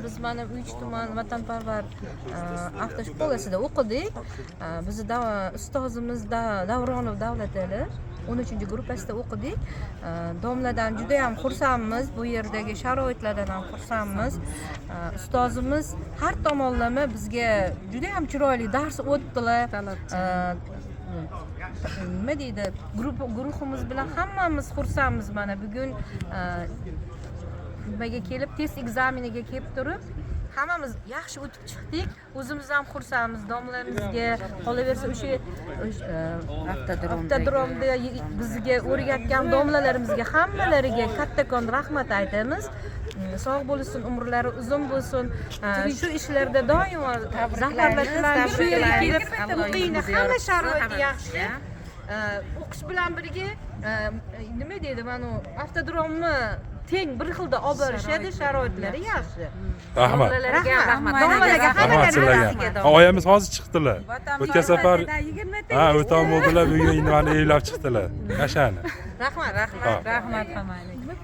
biz mana 3 tuman vatanparvar avtoshkolasida o'qidik. Bizni ustozimiz Davronov Davlat Ali 13-gruppasida o'qidik. Domladan juda ham xursandmiz, bu yerdagi sharoitlardan ham xursandmiz. Ustozimiz har tomonlama bizga juda ham chiroyli dars o'tdilar. Nima deydi, guruhimiz bilan hammamiz xursandmiz. Mana bugun nimaga kelib, test ekzameniga kelib turib, hammamiz yaxshi o'tib chiqdik. O'zimiz ham xursandmiz. Domlarimizga, qolaversa o'sha avtodromda bizga o'rgatgan domlalarimizga hammalariga kattakon rahmat aytamiz. Sog' bo'lsin, umrlari uzun bo'lsin. Shu ishlarda doimo zafarlatlar, shu yerga kelib o'qiyni, hamma sharoiti yaxshi. O'qish bilan birga nima deydi, mana avtodromni teng bir xilda olib borishadi, sharoitlari yaxshi. Rahmat. Domlalarga hammalariga. Oyamiz hozir chiqdilar. O'tgan safar o'tam bo'ldilar, bugun nimani eylab chiqdilar. Yashani. Rahmat. Ha. Rahmat hammaga.